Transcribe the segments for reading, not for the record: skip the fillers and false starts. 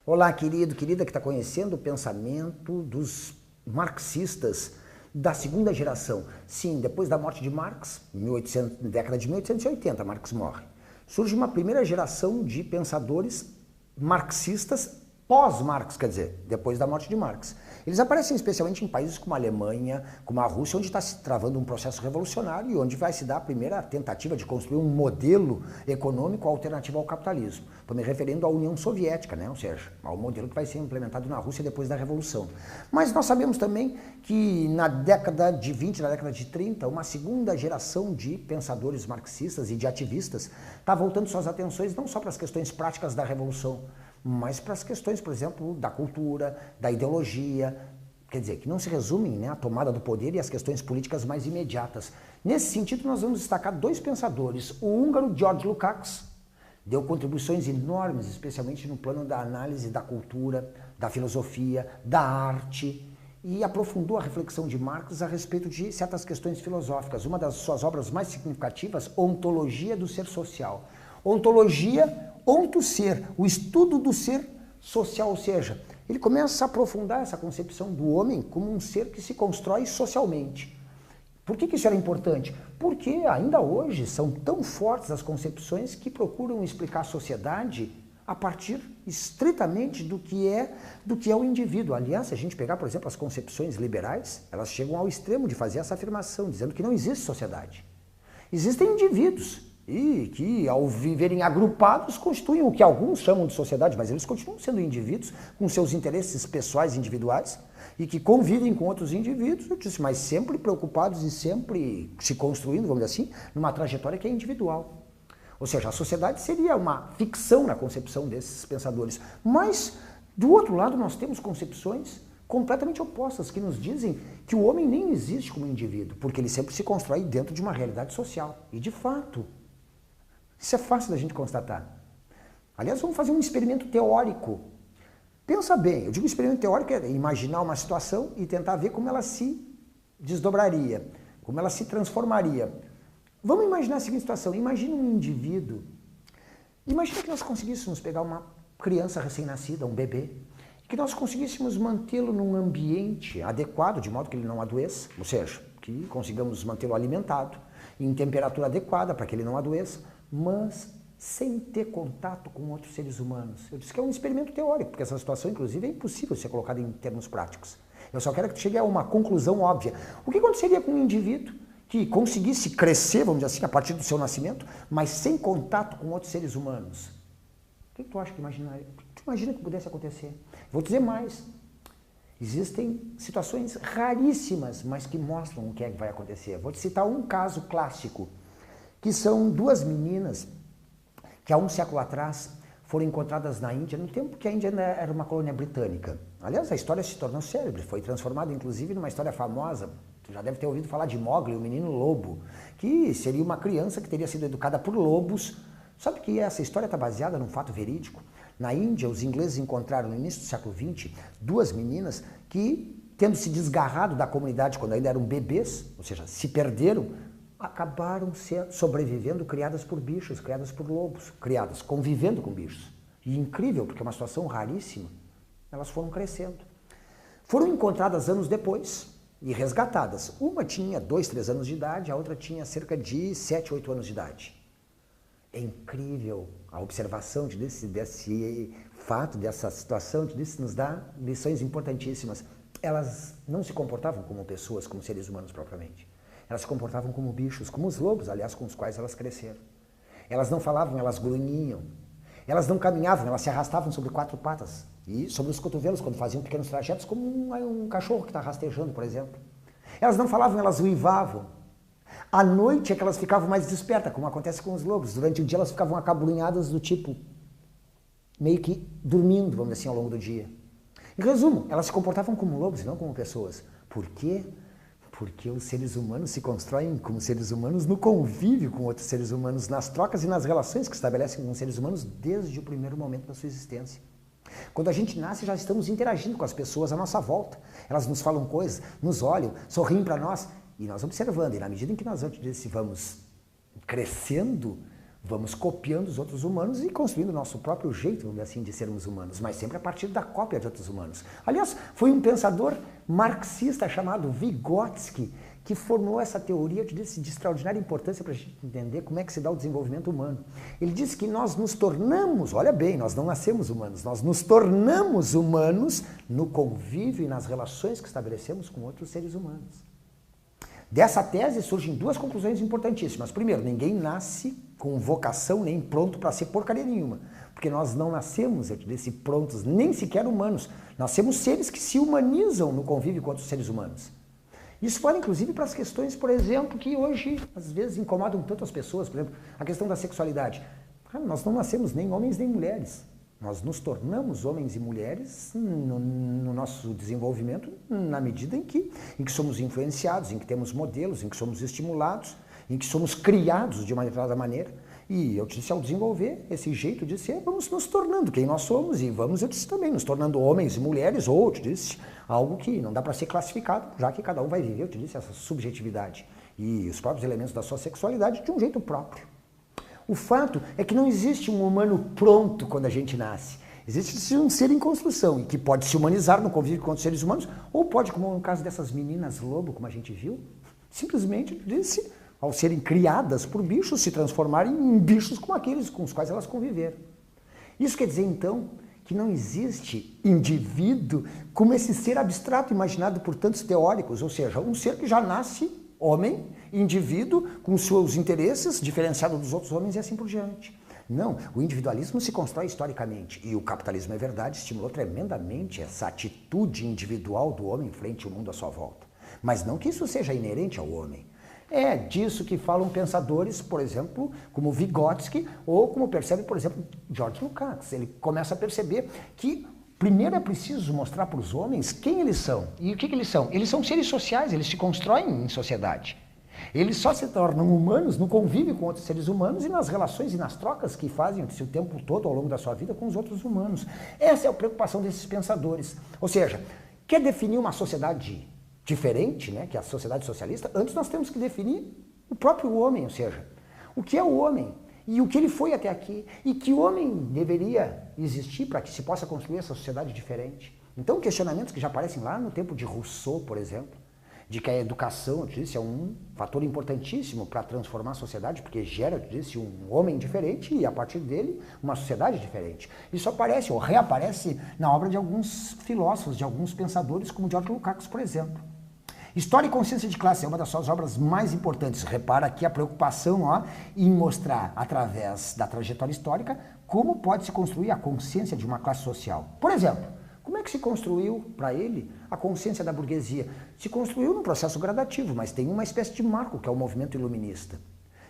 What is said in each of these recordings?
Olá, querido, querida que está conhecendo o pensamento dos marxistas da segunda geração. Sim, depois da morte de Marx, década de 1880, Marx morre. Surge uma primeira geração de pensadores marxistas pós-Marx, quer dizer, depois da morte de Marx. Eles aparecem especialmente em países como a Alemanha, como a Rússia, onde está se travando um processo revolucionário e onde vai se dar a primeira tentativa de construir um modelo econômico alternativo ao capitalismo. Estou me referindo à União Soviética, né? Ou seja, ao modelo que vai ser implementado na Rússia depois da Revolução. Mas nós sabemos também que na década de 20, na década de 30, uma segunda geração de pensadores marxistas e de ativistas está voltando suas atenções não só para as questões práticas da Revolução, mas para as questões, por exemplo, da cultura, da ideologia, quer dizer, que não se resumem, né, à tomada do poder e às questões políticas mais imediatas. Nesse sentido, nós vamos destacar dois pensadores. O húngaro George Lukács deu contribuições enormes, especialmente no plano da análise da cultura, da filosofia, da arte, e aprofundou a reflexão de Marx a respeito de certas questões filosóficas. Uma das suas obras mais significativas, Ontologia do Ser Social. Ontologia, onto ser, o estudo do ser social, ou seja, ele começa a aprofundar essa concepção do homem como um ser que se constrói socialmente. Por que isso era importante? Porque ainda hoje são tão fortes as concepções que procuram explicar a sociedade a partir estritamente do que é o indivíduo. Aliás, se a gente pegar, por exemplo, as concepções liberais, elas chegam ao extremo de fazer essa afirmação, dizendo que não existe sociedade. Existem indivíduos, e que, ao viverem agrupados, constituem o que alguns chamam de sociedade, mas eles continuam sendo indivíduos com seus interesses pessoais individuais e que convivem com outros indivíduos, eu disse, mas sempre preocupados e sempre se construindo, vamos dizer assim, numa trajetória que é individual. Ou seja, a sociedade seria uma ficção na concepção desses pensadores. Mas, do outro lado, nós temos concepções completamente opostas, que nos dizem que o homem nem existe como indivíduo, porque ele sempre se constrói dentro de uma realidade social. E, de fato, isso é fácil da gente constatar. Aliás, vamos fazer um experimento teórico. Pensa bem, eu digo experimento teórico é imaginar uma situação e tentar ver como ela se desdobraria, como ela se transformaria. Vamos imaginar a seguinte situação, imagina um indivíduo, imagina que nós conseguíssemos pegar uma criança recém-nascida, um bebê, que nós conseguíssemos mantê-lo num ambiente adequado, de modo que ele não adoeça, ou seja, que consigamos mantê-lo alimentado, em temperatura adequada para que ele não adoeça, mas sem ter contato com outros seres humanos. Eu disse que é um experimento teórico, porque essa situação, inclusive, é impossível ser colocada em termos práticos. Eu só quero que tu chegue a uma conclusão óbvia. O que aconteceria com um indivíduo que conseguisse crescer, vamos dizer assim, a partir do seu nascimento, mas sem contato com outros seres humanos? O que tu acha que imaginaria? O que tu imagina que pudesse acontecer? Vou dizer mais. Existem situações raríssimas, mas que mostram o que é que vai acontecer. Vou te citar um caso clássico, que são duas meninas que há um século atrás foram encontradas na Índia, no tempo que a Índia ainda era uma colônia britânica. Aliás, a história se tornou célebre, foi transformada inclusive numa história famosa. Tu já deve ter ouvido falar de Mowgli, o menino lobo, que seria uma criança que teria sido educada por lobos. Sabe que essa história está baseada num fato verídico? Na Índia, os ingleses encontraram no início do século XX duas meninas que, tendo se desgarrado da comunidade quando ainda eram bebês, ou seja, se perderam, acabaram sobrevivendo criadas por bichos, criadas por lobos, criadas convivendo com bichos. E incrível, porque é uma situação raríssima, elas foram crescendo. Foram encontradas anos depois e resgatadas. Uma tinha 2, 3 anos de idade, a outra tinha cerca de 7, 8 anos de idade. É incrível a observação desse fato, dessa situação, nos dá lições importantíssimas. Elas não se comportavam como pessoas, como seres humanos propriamente. Elas se comportavam como bichos, como os lobos, aliás, com os quais elas cresceram. Elas não falavam, elas grunhiam. Elas não caminhavam, elas se arrastavam sobre 4 patas. E sobre os cotovelos, quando faziam pequenos trajetos, como um cachorro que está rastejando, por exemplo. Elas não falavam, elas uivavam. À noite é que elas ficavam mais despertas, como acontece com os lobos. Durante o dia elas ficavam acabrunhadas do tipo, meio que dormindo, vamos dizer assim, ao longo do dia. Em resumo, elas se comportavam como lobos e não como pessoas. Por quê? Porque os seres humanos se constroem como seres humanos no convívio com outros seres humanos, nas trocas e nas relações que estabelecem com os seres humanos desde o primeiro momento da sua existência. Quando a gente nasce, já estamos interagindo com as pessoas à nossa volta. Elas nos falam coisas, nos olham, sorriem para nós. E nós observando, e na medida em que nós vamos crescendo, vamos copiando os outros humanos e construindo o nosso próprio jeito, vamos dizer assim, de sermos humanos, mas sempre a partir da cópia de outros humanos. Aliás, foi um pensador marxista chamado Vygotsky que formulou essa teoria de extraordinária importância para a gente entender como é que se dá o desenvolvimento humano. Ele disse que nós nos tornamos, olha bem, nós não nascemos humanos, nós nos tornamos humanos no convívio e nas relações que estabelecemos com outros seres humanos. Dessa tese surgem duas conclusões importantíssimas. Primeiro, ninguém nasce com vocação nem pronto para ser porcaria nenhuma. Porque nós não nascemos, prontos, nem sequer humanos. Nascemos seres que se humanizam no convívio com outros seres humanos. Isso vale inclusive para as questões, por exemplo, que hoje às vezes incomodam tanto as pessoas. Por exemplo, a questão da sexualidade. Nós não nascemos nem homens nem mulheres. Nós nos tornamos homens e mulheres no nosso desenvolvimento na medida em que somos influenciados, em que temos modelos, em que somos estimulados, em que somos criados de uma determinada maneira. E eu te disse, ao desenvolver esse jeito de ser, vamos nos tornando quem nós somos e vamos, eu disse também, nos tornando homens e mulheres, ou, eu te disse, algo que não dá para ser classificado, já que cada um vai viver, eu te disse, essa subjetividade e os próprios elementos da sua sexualidade de um jeito próprio. O fato é que não existe um humano pronto quando a gente nasce. Existe um ser em construção e que pode se humanizar no convívio com outros seres humanos, ou pode, como no caso dessas meninas lobo, como a gente viu, simplesmente, disse, ao serem criadas por bichos, se transformarem em bichos como aqueles com os quais elas conviveram. Isso quer dizer, então, que não existe indivíduo como esse ser abstrato imaginado por tantos teóricos, ou seja, um ser que já nasce homem, indivíduo, com seus interesses, diferenciado dos outros homens e assim por diante. Não, o individualismo se constrói historicamente e o capitalismo, é verdade, estimulou tremendamente essa atitude individual do homem frente ao mundo à sua volta. Mas não que isso seja inerente ao homem. É disso que falam pensadores, por exemplo, como Vygotsky, ou como percebe, por exemplo, George Lukács. Ele começa a perceber que primeiro é preciso mostrar para os homens quem eles são. E o que eles são? Eles são seres sociais, eles se constroem em sociedade. Eles só se tornam humanos no convívio com outros seres humanos e nas relações e nas trocas que fazem o tempo todo ao longo da sua vida com os outros humanos. Essa é a preocupação desses pensadores. Ou seja, quer definir uma sociedade diferente, né, que é a sociedade socialista, antes nós temos que definir o próprio homem, ou seja, o que é o homem e o que ele foi até aqui e que homem deveria existir para que se possa construir essa sociedade diferente. Então, questionamentos que já aparecem lá no tempo de Rousseau, por exemplo, de que a educação, eu disse, é um fator importantíssimo para transformar a sociedade, porque gera, eu disse, um homem diferente e, a partir dele, uma sociedade diferente. Isso aparece ou reaparece na obra de alguns filósofos, de alguns pensadores, como George Lukács, por exemplo. História e Consciência de Classe é uma das suas obras mais importantes. Repara aqui a preocupação em mostrar, através da trajetória histórica, como pode se construir a consciência de uma classe social. Por exemplo, como é que se construiu, para ele, a consciência da burguesia? Se construiu num processo gradativo, mas tem uma espécie de marco, que é o movimento iluminista,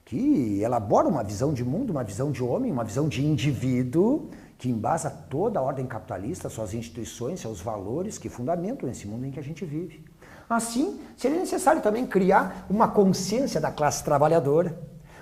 que elabora uma visão de mundo, uma visão de homem, uma visão de indivíduo, que embasa toda a ordem capitalista, suas instituições, seus valores que fundamentam esse mundo em que a gente vive. Assim, seria necessário também criar uma consciência da classe trabalhadora,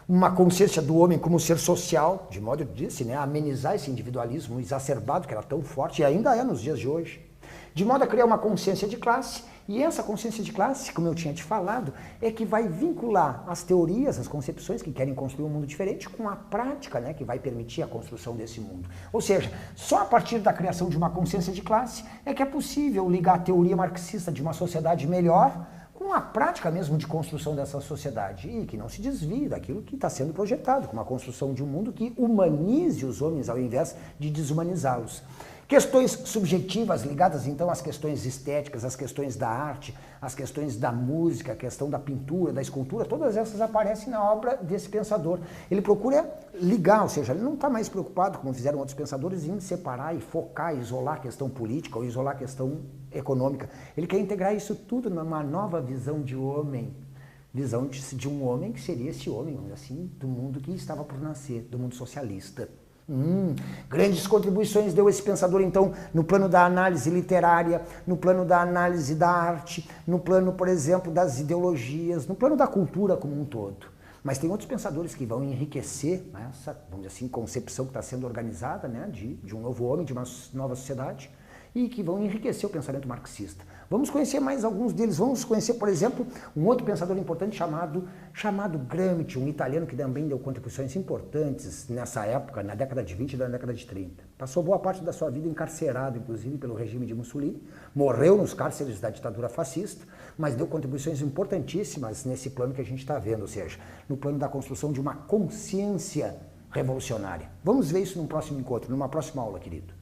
uma consciência do homem como ser social, de modo, eu disse, né, a amenizar esse individualismo exacerbado que era tão forte e ainda é nos dias de hoje. De modo a criar uma consciência de classe, e essa consciência de classe, como eu tinha te falado, é que vai vincular as teorias, as concepções que querem construir um mundo diferente com a prática, né, que vai permitir a construção desse mundo. Ou seja, só a partir da criação de uma consciência de classe é que é possível ligar a teoria marxista de uma sociedade melhor com a prática mesmo de construção dessa sociedade e que não se desvie daquilo que está sendo projetado, com uma construção de um mundo que humanize os homens ao invés de desumanizá-los. Questões subjetivas ligadas então às questões estéticas, às questões da arte, às questões da música, a questão da pintura, da escultura, todas essas aparecem na obra desse pensador. Ele procura ligar, ou seja, ele não está mais preocupado, como fizeram outros pensadores, em separar e focar, isolar a questão política ou isolar a questão econômica. Ele quer integrar isso tudo numa nova visão de homem, visão de um homem que seria esse homem, assim, do mundo que estava por nascer, do mundo socialista. Grandes contribuições deu esse pensador, então, no plano da análise literária, no plano da análise da arte, no plano, por exemplo, das ideologias, no plano da cultura como um todo. Mas tem outros pensadores que vão enriquecer, né, essa, vamos dizer assim, concepção que está sendo organizada, né, de um novo homem, de uma nova sociedade, e que vão enriquecer o pensamento marxista. Vamos conhecer mais alguns deles. Vamos conhecer, por exemplo, um outro pensador importante chamado Gramsci, um italiano que também deu contribuições importantes nessa época, na década de 20 e na década de 30. Passou boa parte da sua vida encarcerado, inclusive, pelo regime de Mussolini. Morreu nos cárceres da ditadura fascista, mas deu contribuições importantíssimas nesse plano que a gente está vendo, ou seja, no plano da construção de uma consciência revolucionária. Vamos ver isso num próximo encontro, numa próxima aula, querido.